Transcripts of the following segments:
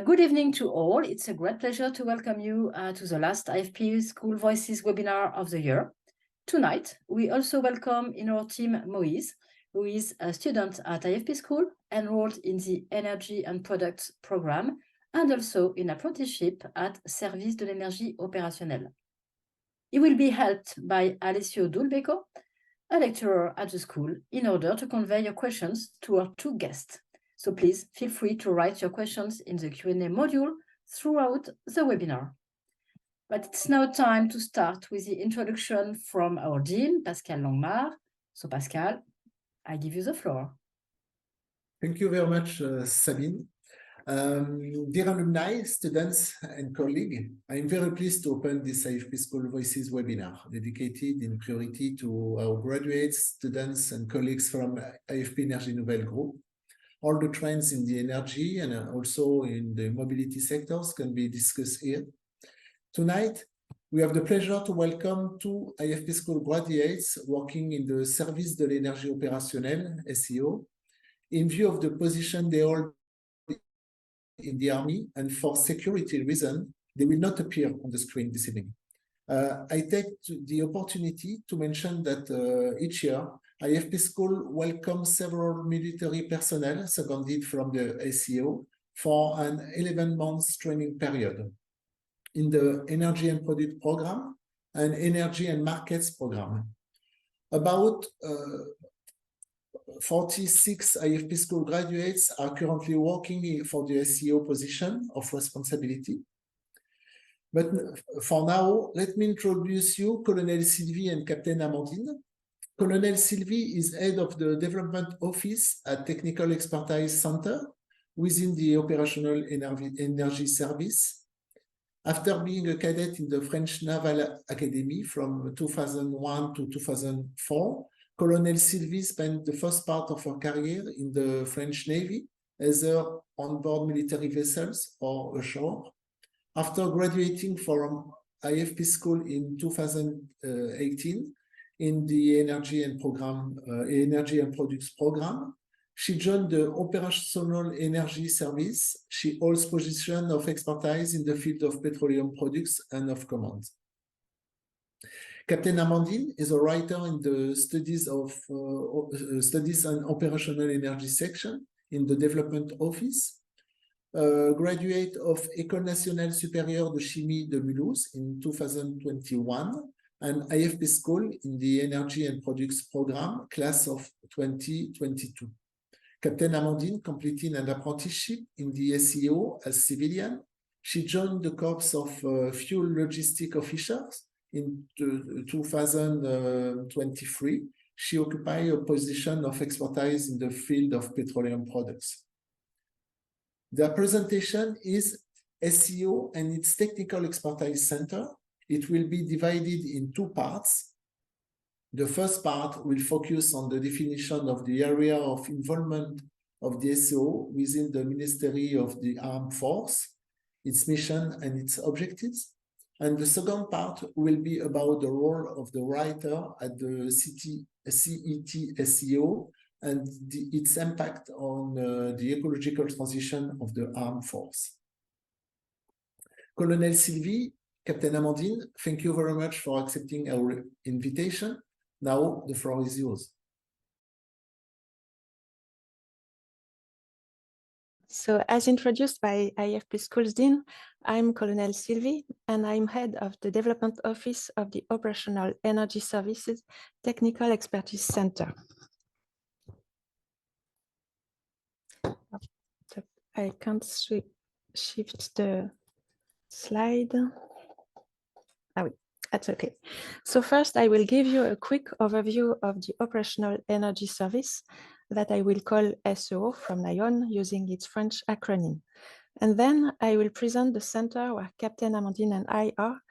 Good evening to all. It's a great pleasure to welcome you to the last IFP School Voices webinar of the year. Tonight, we also welcome in our team Moïse, who is a student at IFP School, enrolled in the Energy and Products program, and also in apprenticeship at Service de l'énergie opérationnelle. He will be helped by Alessio Dulbeco, a lecturer at the school, in order to convey your questions to our two guests. So please feel free to write your questions in the Q&A module throughout the webinar. But it's now time to start with the introduction from our dean, Pascal Longuemare. So Pascal, I give you the floor. Thank you very much, Sabine. Dear alumni, students and colleagues, I am very pleased to open this IFP School Voices webinar, dedicated in priority to our graduates, students and colleagues from IFP Énergie Nouvelle Group. All the trends in the energy and also in the mobility sectors can be discussed here. Tonight, we have the pleasure to welcome two IFP School graduates working in the Service de l'énergie opérationnelle, SEO, in view of the position they hold in the Army, and for security reasons, they will not appear on the screen this evening. I take the opportunity to mention that each year, IFP School welcomes several military personnel seconded from the SEO for an 11-month training period in the Energy and Product program and Energy and Markets program. About 46 IFP School graduates are currently working for the SEO position of responsibility. But for now, let me introduce you Colonel Sylvie and Captain Amandine. Colonel Sylvie is head of the Development Office at Technical Expertise Center within the Operational Energy Service. After being a cadet in the French Naval Academy from 2001 to 2004, Colonel Sylvie spent the first part of her career in the French Navy, either on board military vessels or ashore. After graduating from IFP School in 2018 in the Energy and Products program, she joined the Operational Energy Service. She holds position of expertise in the field of petroleum products and of command. Captain Amandine is a writer in the studies and operational energy section in the Development Office, graduate of École Nationale Supérieure de Chimie de Mulhouse in 2021, and IFP School in the Energy and Products program, class of 2022. Captain Amandine completed an apprenticeship in the SEO as civilian. She joined the Corps of Fuel Logistic Officers in 2023. She occupied a position of expertise in the field of petroleum products. The presentation is SEO and its Technical Expertise Center. It will be divided in two parts. The first part will focus on the definition of the area of involvement of the SEO within the Ministry of the Armed Force, its mission and its objectives. And the second part will be about the role of the writer at the CET SEO and its impact on the ecological transition of the armed force. Colonel Sylvie, Captain Amandine, thank you very much for accepting our invitation. Now the floor is yours. So as introduced by IFP School's Dean, I'm Colonel Sylvie, and I'm head of the Development Office of the Operational Energy Services Technical Expertise Center. I can't shift the slide. That's okay. So first, I will give you a quick overview of the Operational Energy Service that I will call SEO from now on using its French acronym. And then I will present the center where Captain Amandine and I are,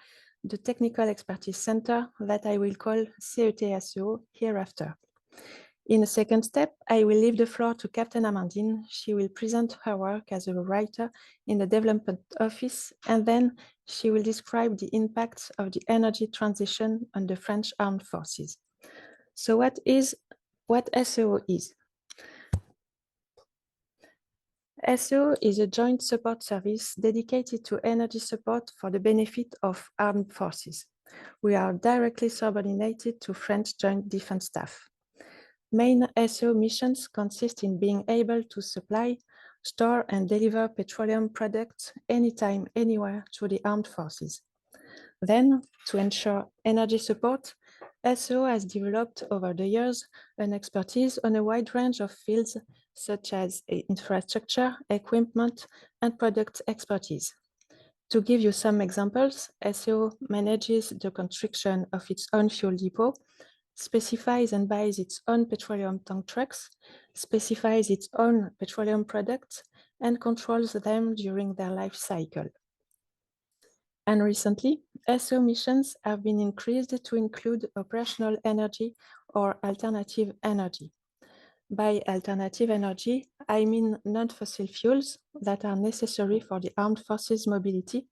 the Technical Expertise Center that I will call CET SEO hereafter. In a second step, I will leave the floor to Captain Amandine. She will present her work as a writer in the Development Office, and then she will describe the impacts of the energy transition on the French Armed Forces. So what SEO is? SO is a joint support service dedicated to energy support for the benefit of armed forces. We are directly subordinated to French Joint Defense Staff. Main SO missions consist in being able to supply, store and deliver petroleum products anytime, anywhere to the armed forces. Then, to ensure energy support, SO has developed over the years an expertise on a wide range of fields such as infrastructure, equipment, and product expertise. To give you some examples, SO manages the construction of its own fuel depot, specifies and buys its own petroleum tank trucks, specifies its own petroleum products, and controls them during their life cycle. And recently, SO missions have been increased to include operational energy or alternative energy. By alternative energy, I mean non-fossil fuels that are necessary for the armed forces mobility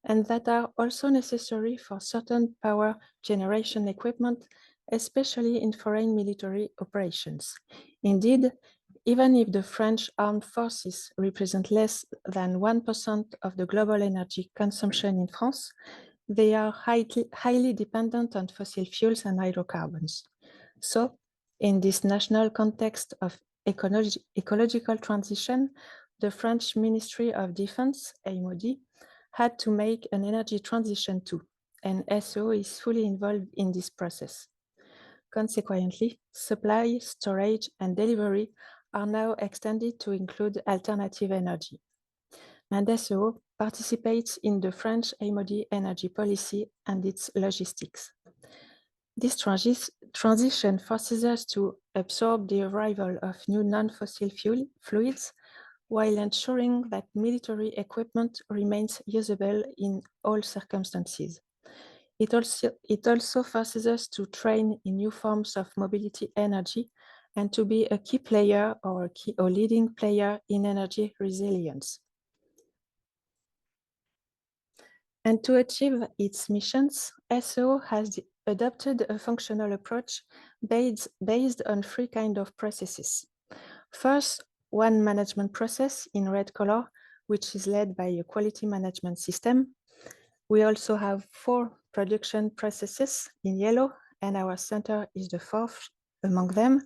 and that are also necessary for certain power generation equipment, especially in foreign military operations. Indeed, even if the French armed forces represent less than 1% of the global energy consumption in France, they are highly dependent on fossil fuels and hydrocarbons. So, in this national context of ecological transition, the French Ministry of Defense, MOD, had to make an energy transition too, and SO is fully involved in this process. Consequently, supply, storage, and delivery are now extended to include alternative energy. And SO participates in the French MOD energy policy and its logistics. This transition forces us to absorb the arrival of new non-fossil fuel fluids while ensuring that military equipment remains usable in all circumstances. It also forces us to train in new forms of mobility energy and to be a key player or leading player in energy resilience. And to achieve its missions, SO has adopted a functional approach based on three kinds of processes. First, one management process in red color, which is led by a quality management system. We also have 4 production processes in yellow, and our center is the 4th among them.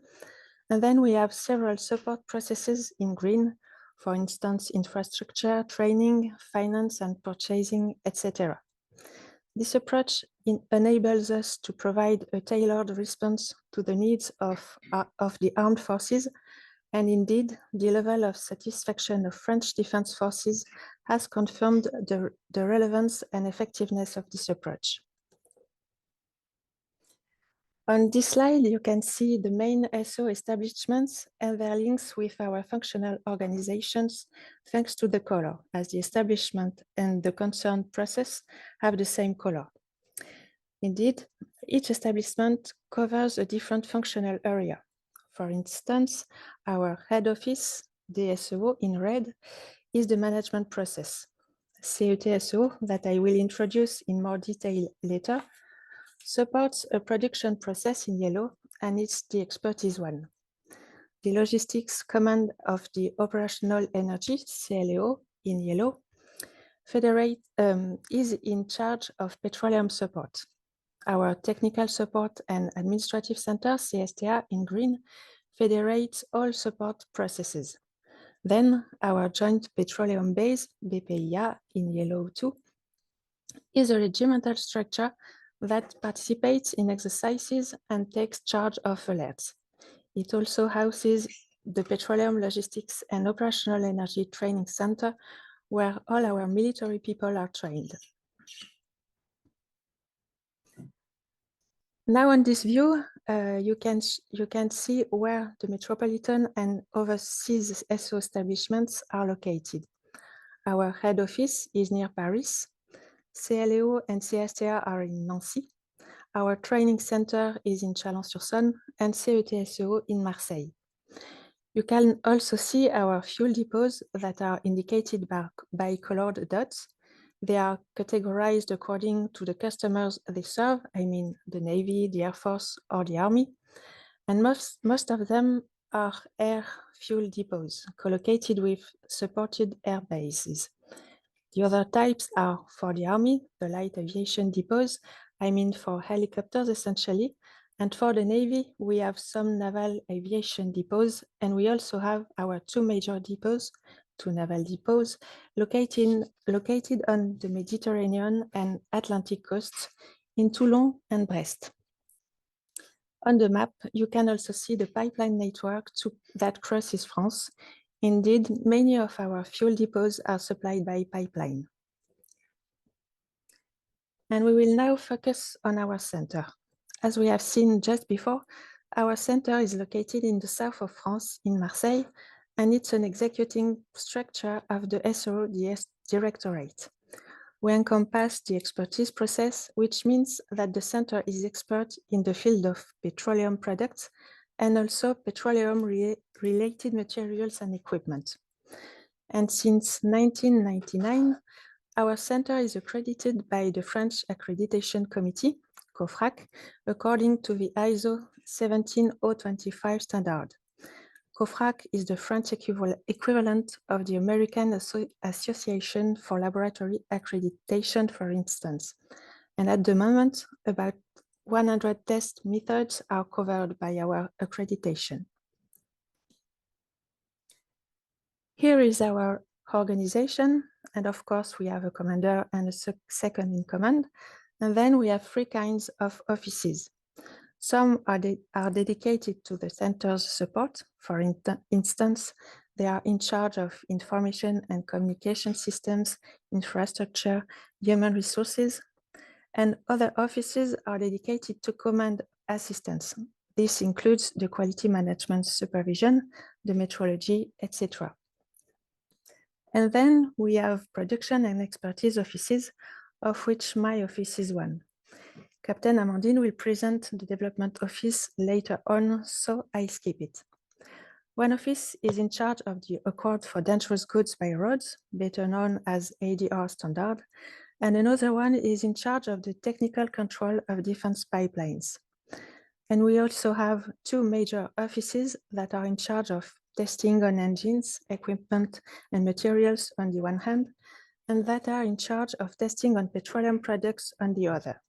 And then we have several support processes in green, for instance, infrastructure, training, finance and purchasing, etc. This approach enables us to provide a tailored response to the needs of the armed forces. And indeed, the level of satisfaction of French defense forces has confirmed the relevance and effectiveness of this approach. On this slide, you can see the main SO establishments and their links with our functional organizations, thanks to the color, as the establishment and the concerned process have the same color. Indeed, each establishment covers a different functional area. For instance, our head office, DSO in red, is the management process. CETSO, that I will introduce in more detail later, supports a production process in yellow, and it's the expertise one. The logistics command of the operational energy, CLEO, in yellow, is in charge of petroleum support. Our technical support and administrative center, CSTA, in green, federates all support processes. Then our joint petroleum base, BPIA, in yellow too, is a regimental structure that participates in exercises and takes charge of alerts. It also houses the Petroleum Logistics and Operational Energy Training Center, where all our military people are trained. Now on this view, you can see where the metropolitan and overseas SO establishments are located. Our head office is near Paris. CLEO and CSTA are in Nancy. Our training center is in Chalon-sur-Saône and CETSO in Marseille. You can also see our fuel depots that are indicated by colored dots. They are categorized according to the customers they serve, I mean the Navy, the Air Force, or the Army. And most of them are air fuel depots, co-located with supported air bases. The other types are for the Army, the light aviation depots, I mean for helicopters essentially, and for the Navy, we have some naval aviation depots, and we also have our two major depots, two naval depots, located on the Mediterranean and Atlantic coasts in Toulon and Brest. On the map, you can also see the pipeline network that crosses France. Indeed, many of our fuel depots are supplied by pipeline. And we will now focus on our center. As we have seen just before, our center is located in the south of France, in Marseille, and it's an executing structure of the SRO Directorate. We encompass the expertise process, which means that the center is expert in the field of petroleum products and also petroleum-related materials and equipment. And since 1999, our center is accredited by the French Accreditation Committee, COFRAC, according to the ISO 17025 standard. COFRAC is the French equivalent of the American Association for Laboratory Accreditation, for instance. And at the moment, about 100 test methods are covered by our accreditation. Here is our organization. And of course, we have a commander and a second in command. And then we have three kinds of offices. Some are dedicated to the center's support. For instance, they are in charge of information and communication systems, infrastructure, human resources, and other offices are dedicated to command assistance. This includes the quality management supervision, the metrology, etc. And then we have production and expertise offices, of which my office is one. Captain Amandine will present the development office later on, so I skip it. One office is in charge of the Accord for Dangerous Goods by Roads, better known as ADR standard, and another one is in charge of the technical control of defense pipelines. And we also have two major offices that are in charge of testing on engines, equipment, and materials on the one hand, and that are in charge of testing on petroleum products on the other.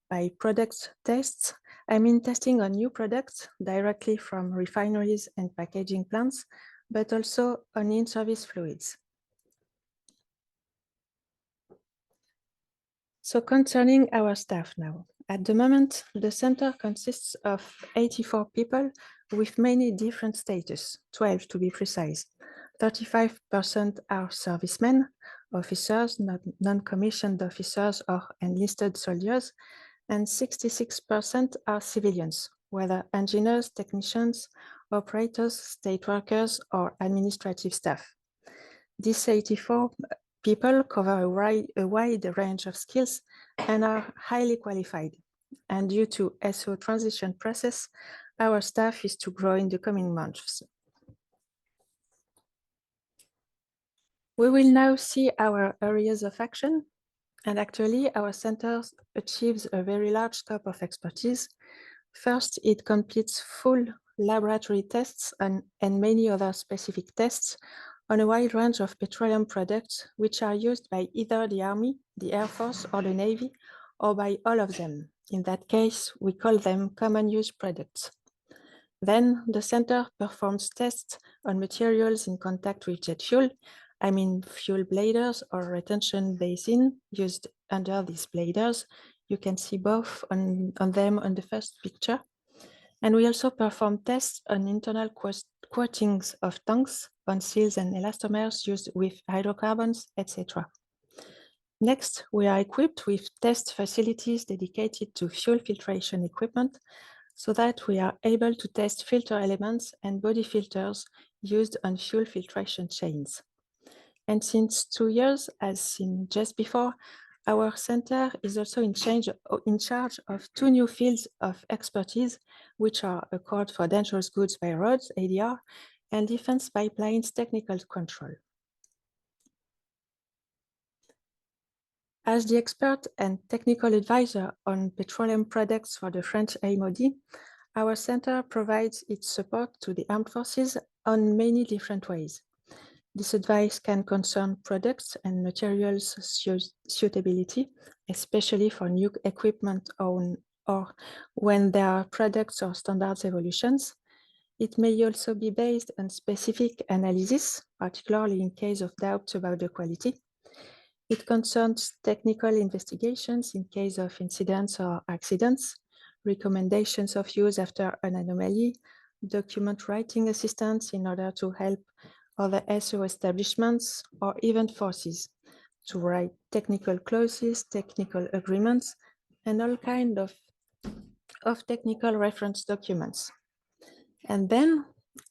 By product tests, I mean testing on new products directly from refineries and packaging plants, but also on in-service fluids. So concerning our staff now, at the moment, the center consists of 84 people with many different status, 12 to be precise. 35% are servicemen, officers, non-commissioned officers or enlisted soldiers, and 66% are civilians, whether engineers, technicians, operators, state workers, or administrative staff. These 84 people cover a wide range of skills and are highly qualified. And due to SO transition process, our staff is to grow in the coming months. We will now see our areas of action. And actually, our center achieves a very large scope of expertise. First, it completes full laboratory tests and many other specific tests on a wide range of petroleum products, which are used by either the Army, the Air Force, or the Navy, or by all of them. In that case, we call them common use products. Then the center performs tests on materials in contact with jet fuel, I mean fuel bladers or retention basin used under these bladers. You can see both on them on the first picture. And we also perform tests on internal coatings of tanks, on seals and elastomers used with hydrocarbons, etc. Next, we are equipped with test facilities dedicated to fuel filtration equipment so that we are able to test filter elements and body filters used on fuel filtration chains. And since 2 years, as seen just before, our center is also in charge of two new fields of expertise, which are Accord for Dangerous Goods by Roads, ADR, and Defense Pipelines Technical Control. As the expert and technical advisor on petroleum products for the French MOD, our center provides its support to the armed forces on many different ways. This advice can concern products and materials suitability, especially for new equipment or when there are products or standards evolutions. It may also be based on specific analysis, particularly in case of doubts about the quality. It concerns technical investigations in case of incidents or accidents, recommendations of use after an anomaly, document writing assistance in order to help other SO establishments or even forces to write technical clauses, technical agreements, and all kinds of technical reference documents. And then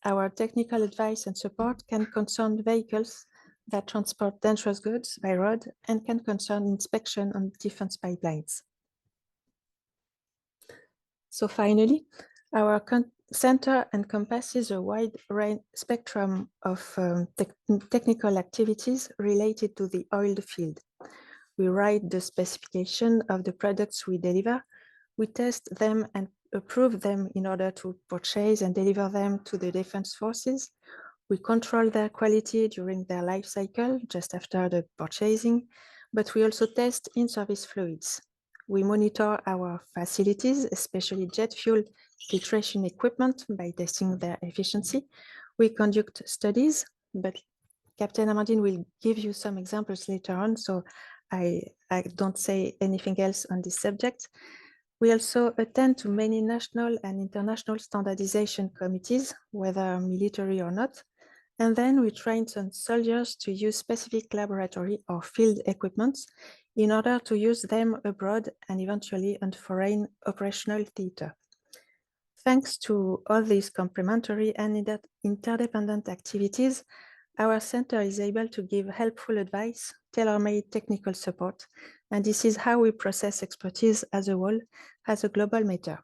our technical advice and support can concern vehicles that transport dangerous goods by road and can concern inspection on defense pipelines. So finally, our center encompasses a wide range spectrum of technical activities related to the oil field. We write the specification of the products we deliver. We test them and approve them in order to purchase and deliver them to the defense forces. We control their quality during their life cycle, just after the purchasing, but we also test in-service fluids. We monitor our facilities, especially jet fuel filtration equipment, by testing their efficiency. We conduct studies, but Captain Amandine will give you some examples later on, so I don't say anything else on this subject. We also attend to many national and international standardization committees, whether military or not. And then we train some soldiers to use specific laboratory or field equipment in order to use them abroad and eventually on foreign operational theater. Thanks to all these complementary and interdependent activities, our center is able to give helpful advice, tailor-made technical support, and this is how we process expertise as a whole, as a global matter.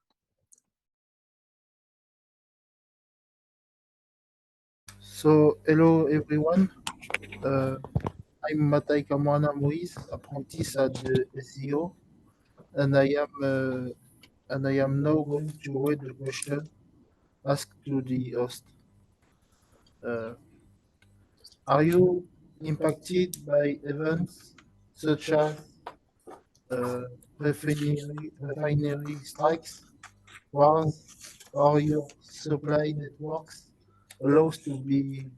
So, hello everyone. I'm Matai Kamwana Moïse, apprentice at the SEO, and I am now going to read the question asked to the host. Are you impacted by events such as refinery strikes, wars, or your supply networks allows to be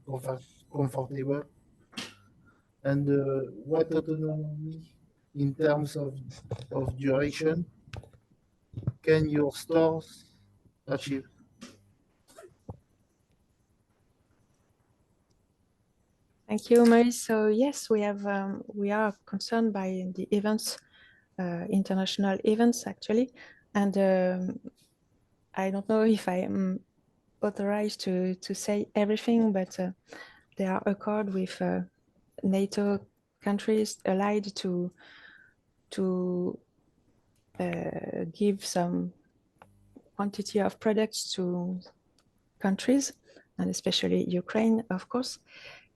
comfortable? And what autonomy in terms of duration can your stores achieve? Thank you, Maurice. So yes, we are concerned by the events, international events actually, and I don't know if I am authorized to say everything, but they are accord with NATO countries allied to give some quantity of products to countries, and especially Ukraine, of course.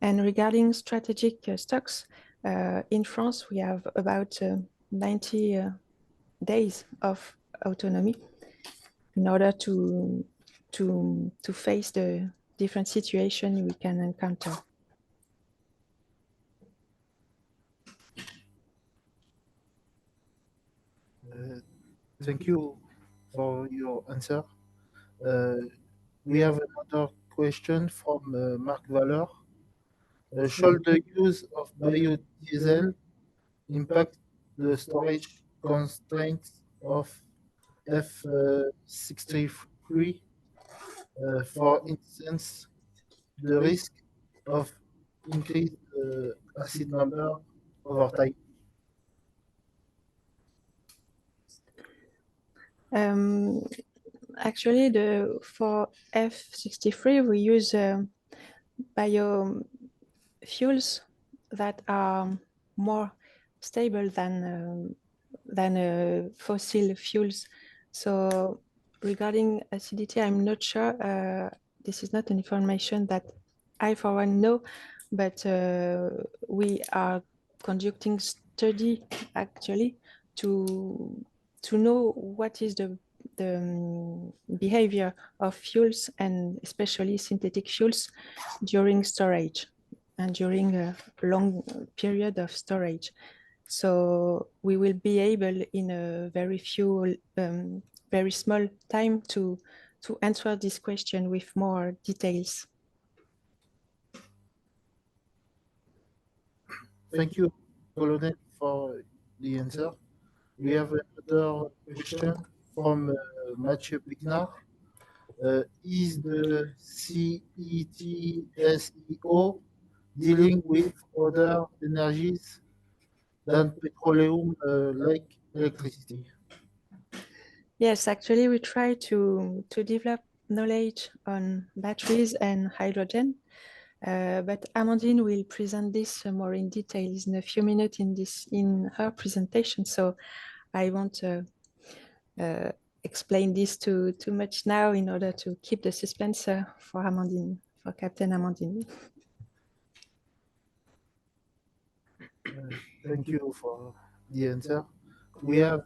And regarding strategic stocks, in France, we have about 90 days of autonomy in order to face the different situation we can encounter. Thank you for your answer. We have another question from Mark Valor. Should the use of biodiesel impact the storage constraints of F-63? For instance, the risk of increased acid number over time. Actually, for F-63, we use biofuels that are more stable than fossil fuels. So regarding acidity, I'm not sure. This is not an information that I for one know, but we are conducting study actually to know what is the behavior of fuels, and especially synthetic fuels, during storage and during a long period of storage. So we will be able in a very small time to answer this question with more details. Thank you, Colonel, for the answer. We have another question from Mathieu Picnard. Is the CETSEO dealing with other energies than petroleum, like electricity? Yes, actually, we try to develop knowledge on batteries and hydrogen, but Amandine will present this more in details in a few minutes in her presentation. So I won't explain this too much now in order to keep the suspense for Amandine, for Captain Amandine. Thank you for the answer. We have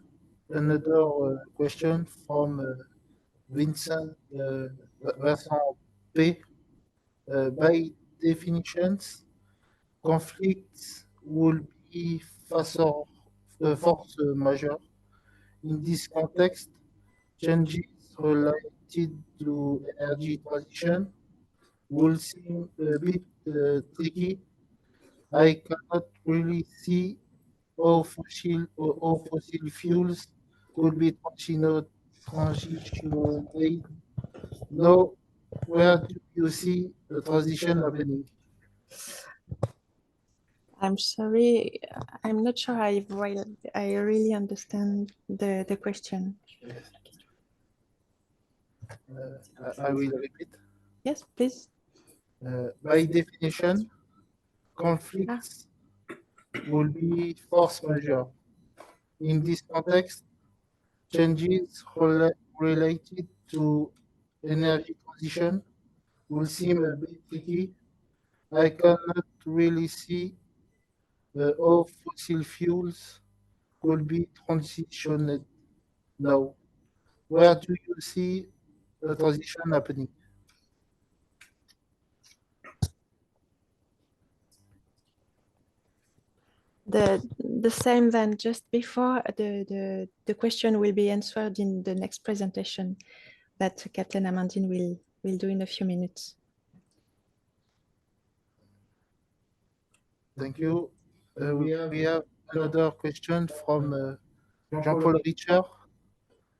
another question from Vincent P. By definitions, conflicts will be force majeure. In this context, changes related to energy transition will seem a bit tricky. I cannot really see how fossil fuels could be transitioned. Now, where do you see the transition happening? I'm sorry, I'm not sure I really understand the question. I will repeat. Yes, please. By definition, conflicts will be force majeure. In this context, changes related to energy transition will seem a bit tricky. I cannot really see how fossil fuels could be transitioned now. Where do you see the transition happening? The same than just before. The question will be answered in the next presentation that Captain Amandine will do in a few minutes. Thank you. We have another question from Jean-Paul Richard.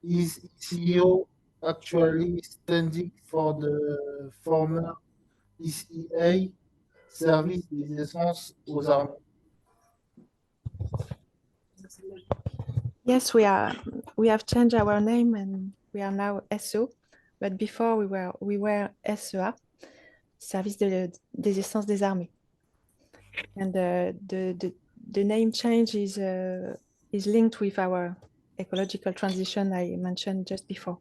Is CEO actually standing for the former ECA, Service des Essences aux Armées? Yes, we have changed our name and we are now SO, but before we were SEA, Service des Essences des Armées. And the name change is linked with our ecological transition I mentioned just before.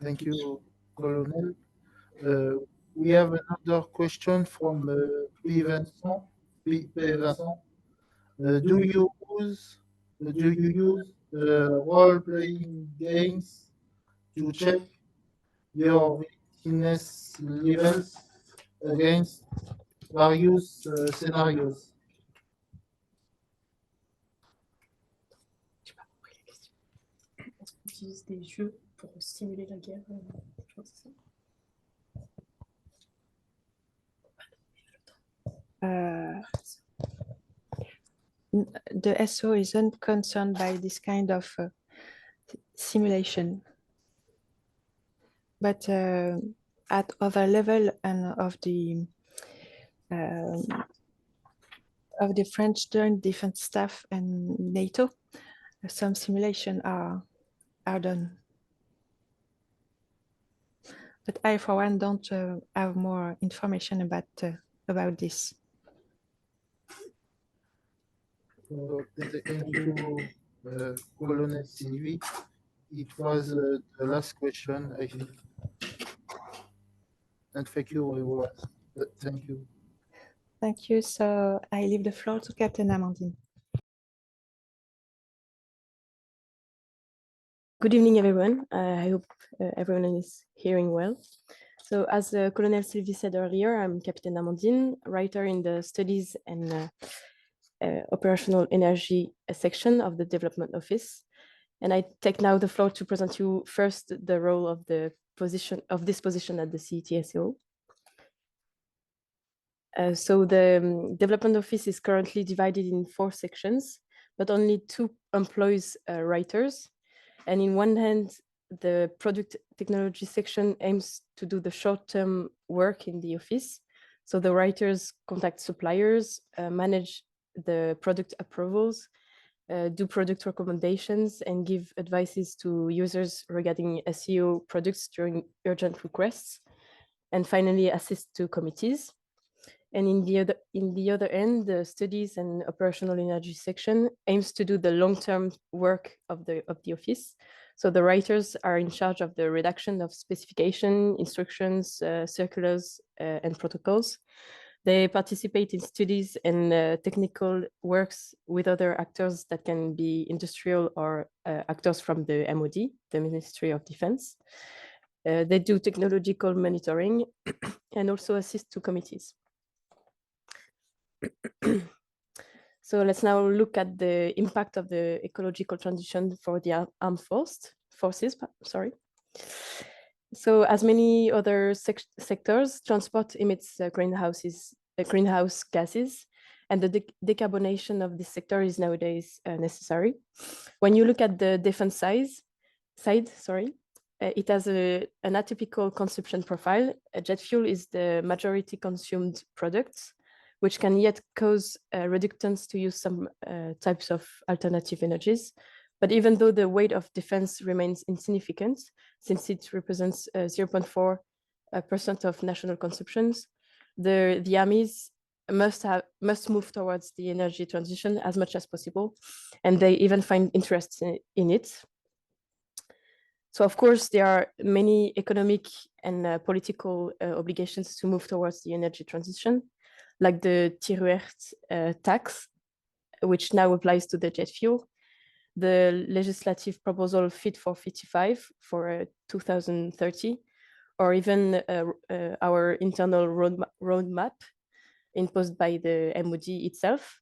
Thank you, Colonel. We have another question from P. Vincent. P. Vincent. Do you use role-playing games to check your readiness levels against various scenarios? Est-ce qu'on utilise des jeux pour simuler la guerre? Je crois que c'est ça. The SO isn't concerned by this kind of simulation, but at other level and of the French Joint Defense Staff and NATO, some simulation are done. But I, for one, don't have more information about this. Thank you, Colonel Sylvie. It was the last question, I think. And thank you, everyone. Thank you. Thank you. So I leave the floor to Captain Amandine. Good evening, everyone. I hope everyone is hearing well. So as Colonel Sylvie said earlier, I'm Captain Amandine, writer in the Studies and Operational Energy section of the Development Office. And I take now the floor to present you first the role of this position at the CETSO. So the Development Office is currently divided in 4 sections, but only 2 employs writers. And in one hand, the product technology section aims to do the short-term work in the office. So the writers contact suppliers, manage the product approvals, do product recommendations, and give advices to users regarding SEO products during urgent requests, and finally assist to committees. And in the other end, the Studies and Operational Energy section aims to do the long-term work of the office. So the writers are in charge of the redaction of specification, instructions, circulars, and protocols. They participate in studies and technical works with other actors that can be industrial or actors from the MOD, the Ministry of Defense. They do technological monitoring and also assist to committees. So let's now look at the impact of the ecological transition for the armed forces. So as many other sectors, transport emits greenhouse gases, and the decarbonation of this sector is nowadays necessary. When you look at the defense side, it has an atypical consumption profile. Jet fuel is the majority consumed product, which can yet cause reluctance to use some types of alternative energies. But even though the weight of defense remains insignificant, since it represents 0.4% of national consumptions, the armies must move towards the energy transition as much as possible, and they even find interest in it. So of course, there are many economic and political obligations to move towards the energy transition, like the Tiruert tax, which now applies to the jet fuel, the legislative proposal Fit for 55 for 2030, or even our internal roadmap imposed by the MOD itself.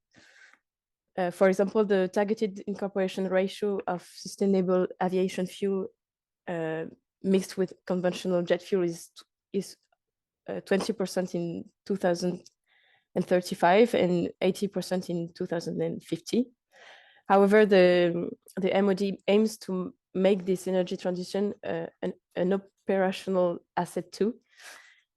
For example, the targeted incorporation ratio of sustainable aviation fuel mixed with conventional jet fuel is 20% in 2035 and 80% in 2050. However, the MOD aims to make this energy transition an operational asset too,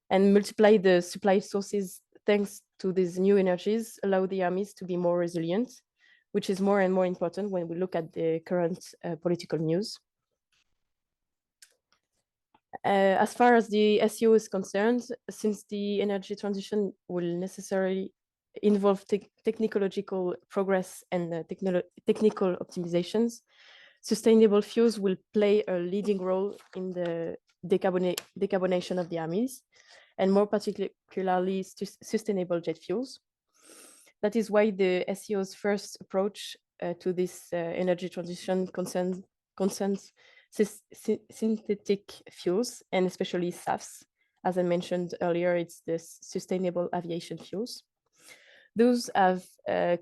and multiply the supply sources thanks to these new energies, allow the armies to be more resilient, which is more and more important when we look at the current political news. As far as the SEO is concerned, since the energy transition will necessarily involve technological progress and technical optimizations, sustainable fuels will play a leading role in the decarbonation of the armies, and more particularly sustainable jet fuels. That is why the SEO's first approach to this energy transition concerns synthetic fuels, and especially SAFs. As I mentioned earlier, it's the sustainable aviation fuels. Those have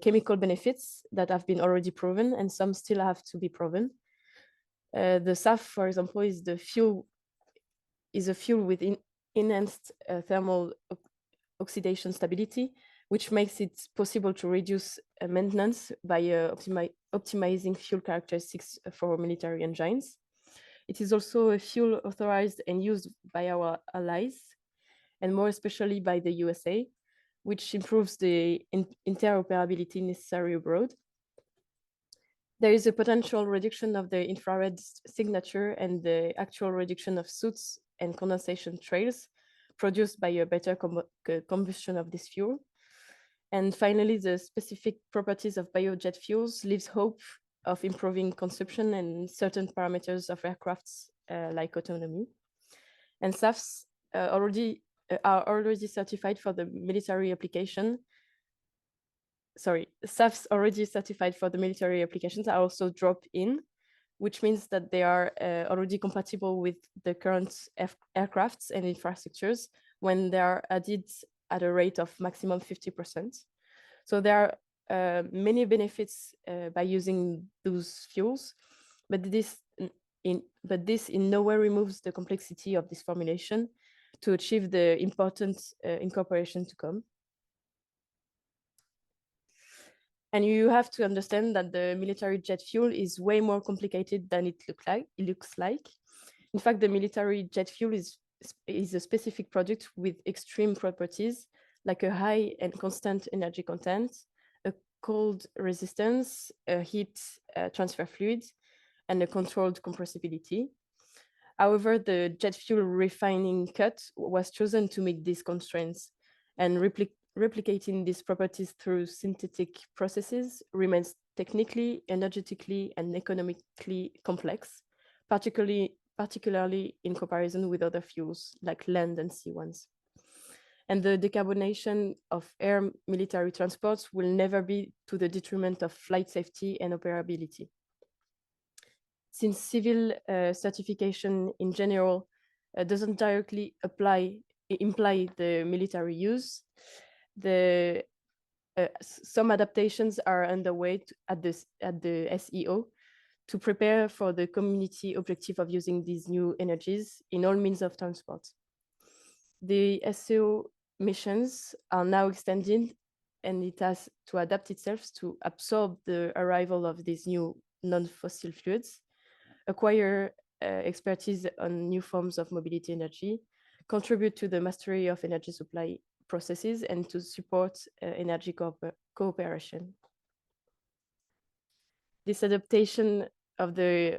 chemical benefits that have been already proven, and some still have to be proven. The SAF, for example, is a fuel with enhanced thermal oxidation stability, which makes it possible to reduce maintenance by optimizing fuel characteristics for military engines. It is also a fuel authorized and used by our allies, and more especially by the USA, which improves the interoperability necessary abroad. There is a potential reduction of the infrared signature and the actual reduction of soot and condensation trails produced by a better combustion of this fuel. And finally, the specific properties of biojet fuels leaves hope of improving consumption and certain parameters of aircrafts like autonomy. And SAFs are already certified for the military application. SAFs already certified for the military applications are also dropped in which means that they are already compatible with the current aircrafts and infrastructures when they are added at a rate of maximum 50%. So there are many benefits by using those fuels, but this in no way removes the complexity of this formulation to achieve the important incorporation to come. And you have to understand that the military jet fuel is way more complicated than it looks like. In fact, the military jet fuel is a specific product with extreme properties, like a high and constant energy content, a cold resistance, a heat transfer fluid, and a controlled compressibility. However, the jet fuel refining cut was chosen to meet these constraints, and replicating these properties through synthetic processes remains technically, energetically, and economically complex, particularly in comparison with other fuels like land and sea ones. And the decarbonation of air military transports will never be to the detriment of flight safety and operability. Since civil certification in general doesn't directly imply the military use, some adaptations are underway at the SEO to prepare for the community objective of using these new energies in all means of transport. The SEO missions are now extended, and it has to adapt itself to absorb the arrival of these new non-fossil fluids, acquire expertise on new forms of mobility energy, contribute to the mastery of energy supply processes, and to support energy cooperation. This adaptation of the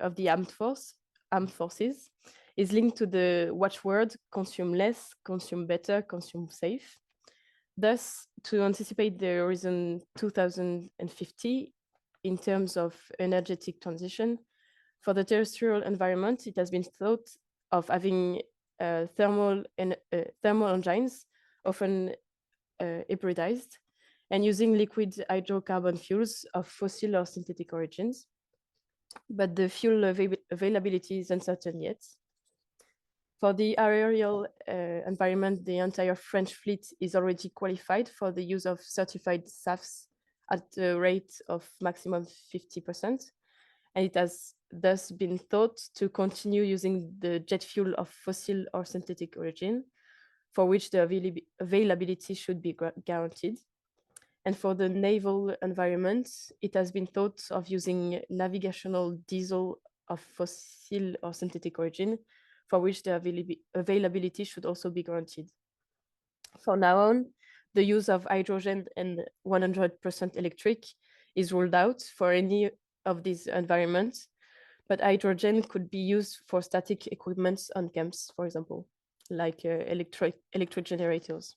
armed forces is linked to the watchword consume less, consume better, consume safe. Thus, to anticipate the horizon 2050 in terms of energetic transition, for the terrestrial environment, it has been thought of having thermal engines, often hybridized, and using liquid hydrocarbon fuels of fossil or synthetic origins. But the fuel availability is uncertain yet. For the aerial environment, the entire French fleet is already qualified for the use of certified SAFs at the rate of maximum 50%. And it has thus been thought to continue using the jet fuel of fossil or synthetic origin, for which the availability should be guaranteed. And for the naval environment, it has been thought of using navigational diesel of fossil or synthetic origin, for which the availability should also be guaranteed. From now on, the use of hydrogen and 100% electric is ruled out for any of these environments, but hydrogen could be used for static equipment on camps, for example, like electric generators.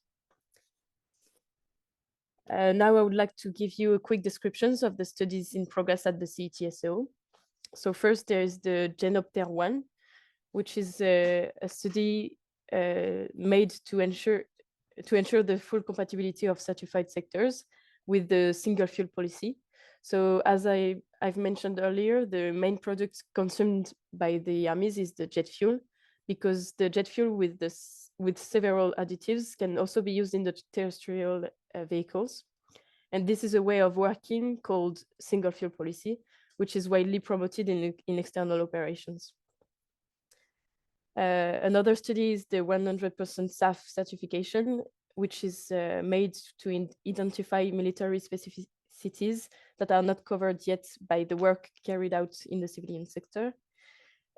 Now I would like to give you a quick descriptions of the studies in progress at the CETSO. So first there is the Genopter 1, which is a study made to ensure the full compatibility of certified sectors with the single fuel policy. So as I've mentioned earlier, the main product consumed by the armies is the jet fuel, because the jet fuel with several additives can also be used in the terrestrial vehicles. And this is a way of working called single fuel policy, which is widely promoted in external operations. Another study is the 100% SAF certification, which is made to identify military specificities that are not covered yet by the work carried out in the civilian sector.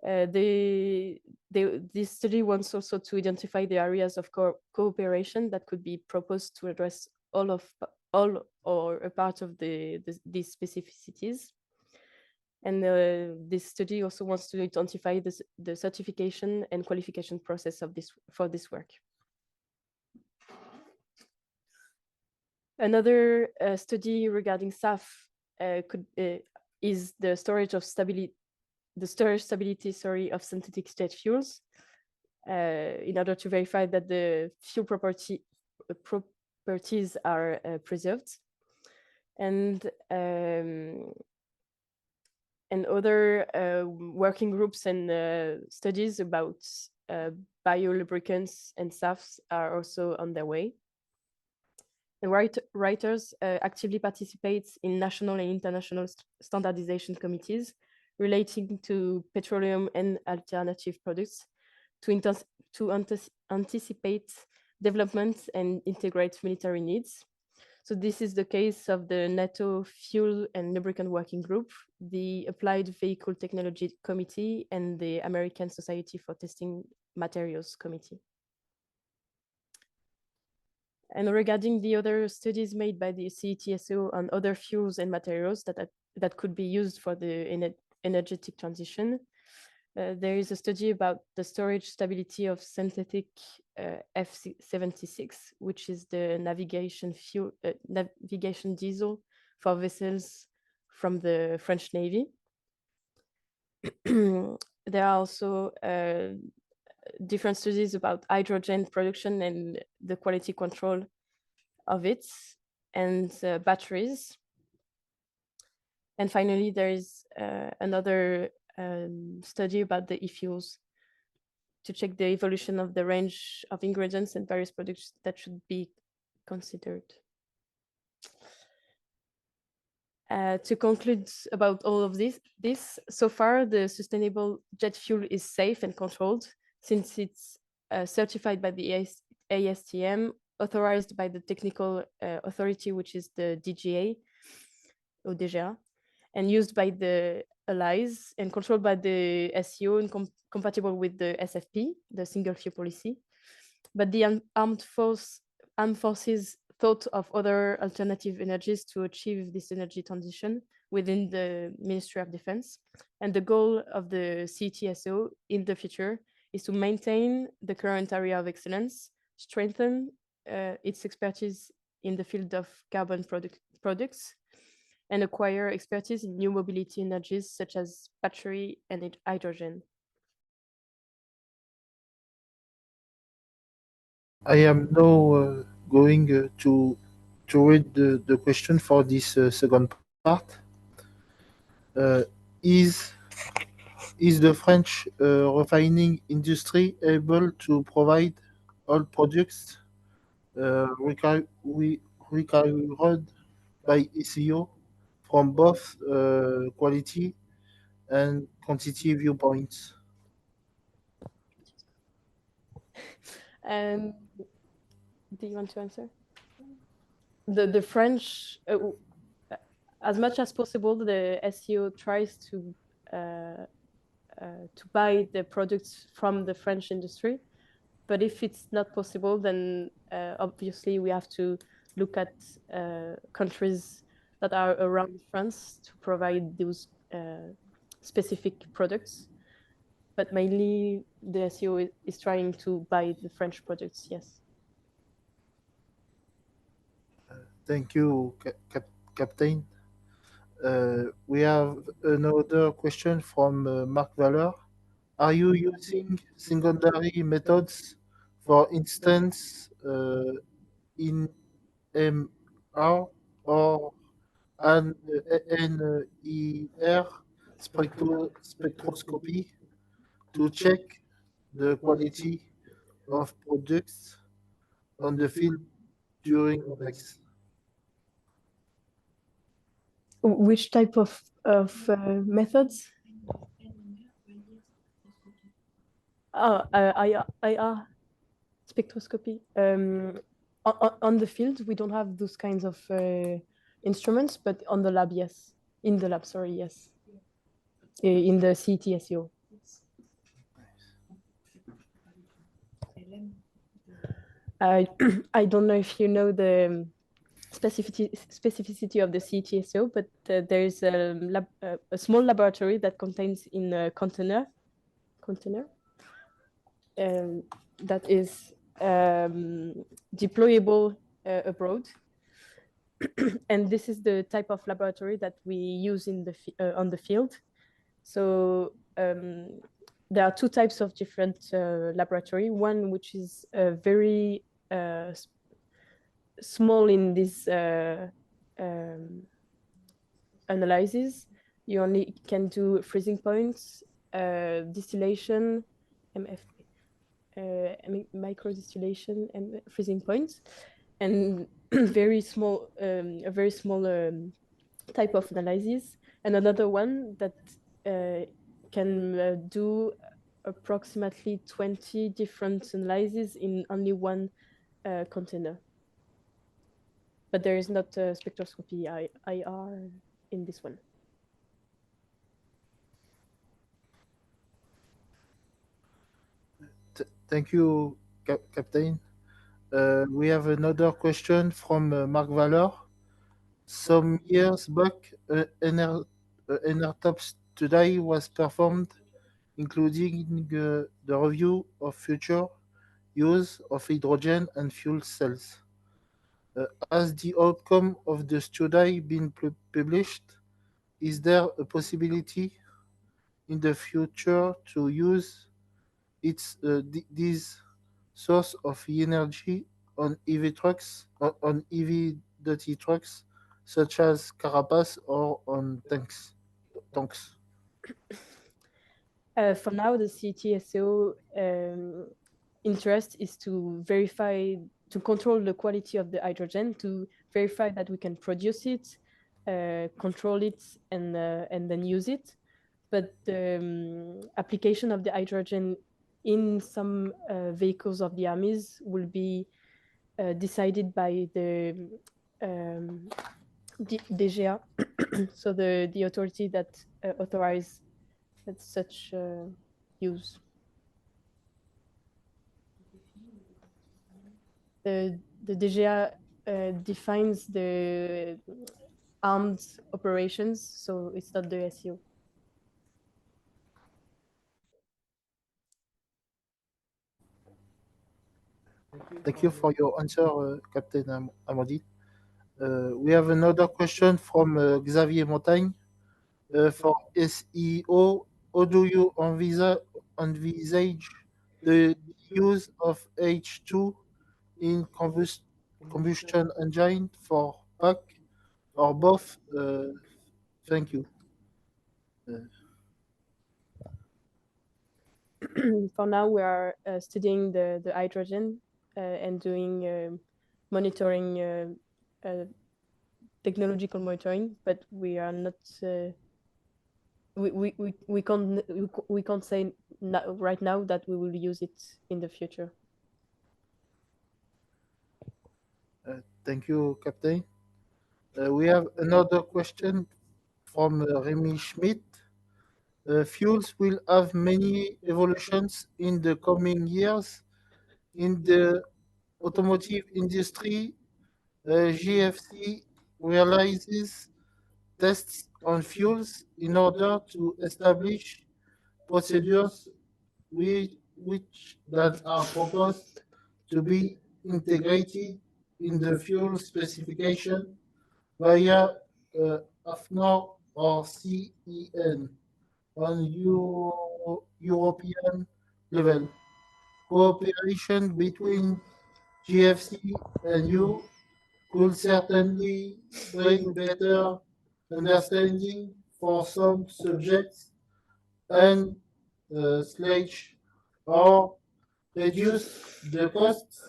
This study wants also to identify the areas of cooperation that could be proposed to address all or a part of these specificities. And this study also wants to identify the certification and qualification process for this work. Another study regarding SAF is the storage stability of synthetic jet fuels, in order to verify that the fuel properties are preserved. And and other working groups and studies about biolubricants and SAFs are also on their way. And writers actively participate in national and international standardization committees relating to petroleum and alternative products to anticipate development and integrate military needs. So this is the case of the NATO Fuel and Lubricant Working Group, the Applied Vehicle Technology Committee, and the American Society for Testing Materials Committee. And regarding the other studies made by the CETSO on other fuels and materials that could be used for the energetic transition, there is a study about the storage stability of synthetic F76, which is the navigation diesel for vessels from the French Navy. There are also different studies about hydrogen production and the quality control of it, and batteries. And finally, there is another study about the e-fuels to check the evolution of the range of ingredients and various products that should be considered. To conclude about all of this, so far the sustainable jet fuel is safe and controlled, since it's certified by the ASTM, authorized by the technical authority, which is the DGA or DGA, and used by the allies and controlled by the SEO and compatible with the SFP, the single fuel policy. But the armed forces thought of other alternative energies to achieve this energy transition within the Ministry of Defense. And the goal of the CTSO in the future is to maintain the current area of excellence, strengthen its expertise in the field of carbon products, and acquire expertise in new mobility energies such as battery and hydrogen. I am now going to read the question for this second part. Is the French refining industry able to provide all products required by ECO from both quality and quantity viewpoints? Do you want to answer? The French, as much as possible, the SEO tries to buy the products from the French industry. But if it's not possible, then obviously we have to look at countries that are around France to provide those specific products. But mainly the SEO is trying to buy the French products, yes. Thank you, Captain. We have another question from Mark Valer. Are you using secondary methods, for instance, in MR or an NER spectroscopy to check the quality of products on the field during OPEX? Which type of methods? IR spectroscopy. On the field, we don't have those kinds of instruments, but on the lab, yes. In the lab, sorry, yes. In the CTSO. I don't know if you know the specificity of the CTSO, but there is a small laboratory that contains in a container that is deployable abroad. And this is the type of laboratory that we use in the on the field. So there are two types of different laboratory. One which is very small in this analysis, You only can do freezing points, distillation, MFP, micro distillation and freezing points, and a very small type of analysis, and another one that can do approximately 20 different analyses in only one container. But there is not a spectroscopy IR in this one. Thank you, Captain. We have another question from Mark Valor. Some years back, an top study was performed, including the review of future use of hydrogen and fuel cells. Has the outcome of the study been published? Is there a possibility in the future to use these source of energy on EV trucks, on EV dirty trucks, such as carapace or on tanks? For now, the CTSO interest is to verify, to control the quality of the hydrogen, to verify that we can produce it, control it, and then use it. But the application of the hydrogen in some vehicles of the armies will be decided by the DGA, so the authority that authorize such use. The DGA defines the armed operations, so it's not the SEO. Thank you for your answer, Captain Amandine. We have another question from Xavier Montagne. For SEO, how do you envisage the use of H2 in combustion engine for pack or both? Thank you. For now, we are studying the hydrogen and doing monitoring, technological monitoring, but we are not. We can't say right now that we will use it in the future. Thank you, Captain. We have another question from Remy Schmidt. Fuels will have many evolutions in the coming years. In the automotive industry, GFC realizes tests on fuels in order to establish procedures which that are proposed to be integrated in the fuel specification via AFNOR or CEN on European level. Cooperation between GFC and you could certainly bring better understanding for some subjects and sledge or reduce the costs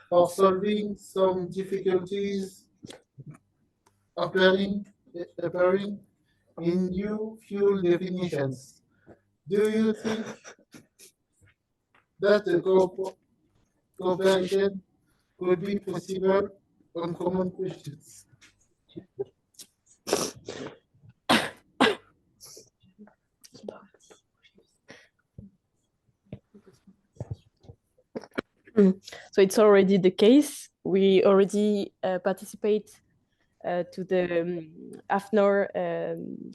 for solving some difficulties appearing in new fuel definitions. Do you think that a cooperation could be possible on common questions? So it's already the case. We already participate to the AFNOR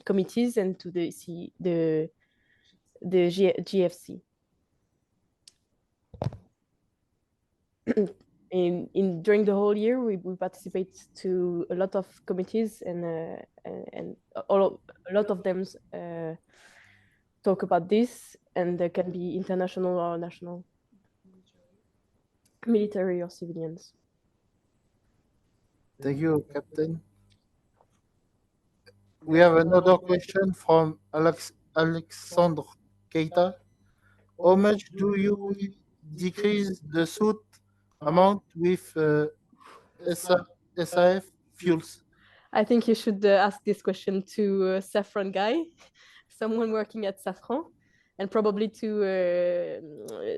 committees and to the GFC. During the whole year, we participate to a lot of committees, and a lot of them talk about this, and there can be international or national, military or civilians. Thank you, Captain. we have another question from Alexandre Keita. How much do you decrease the soot amount with SAF fuels? I think you should ask this question to Saffron Guy, someone working at Safran, and probably to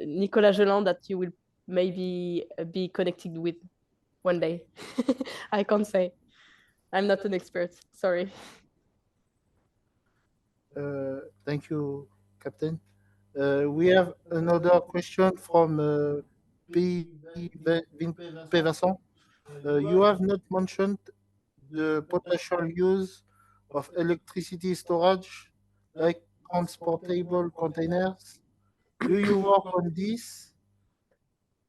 Nicolas Gelin that you will maybe be connected with one day. I can't say. I'm not an expert. Sorry. Thank you, Captain. We have another question from P. Vincent. You have not mentioned the potential use of electricity storage, like transportable containers. Do you work on this?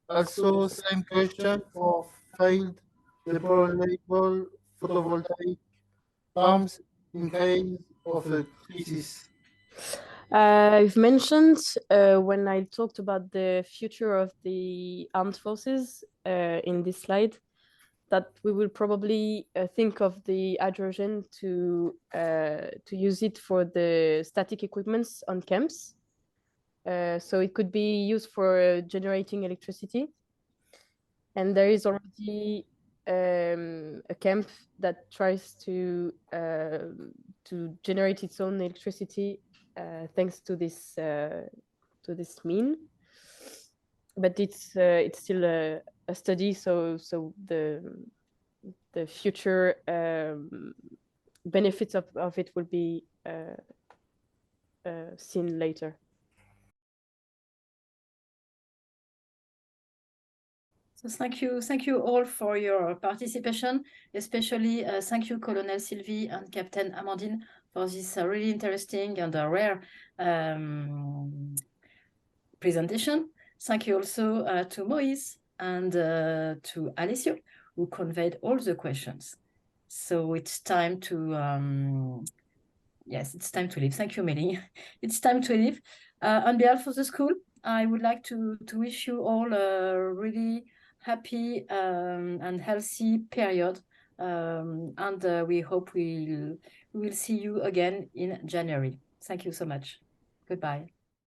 Also, same question for failed deployable photovoltaic farms in case of a crisis. I've mentioned when I talked about the future of the armed forces in this slide that we will probably think of the hydrogen to use it for the static equipments on camps. So it could be used for generating electricity. And there is already a camp that tries to generate its own electricity thanks to this mean. But it's still a study, so the future benefits of it will be seen later. So thank you all for your participation, especially thank you Colonel Sylvie and Captain Amandine for this really interesting and rare presentation. Thank you also to Moïse and to Alessio, who conveyed all the questions. So it's time to, yes, it's time to leave. Thank you, Mélie. It's time to leave. On behalf of the school, I would like to wish you all a really happy and healthy period. And we hope we will see you again in January. Thank you so much. Goodbye.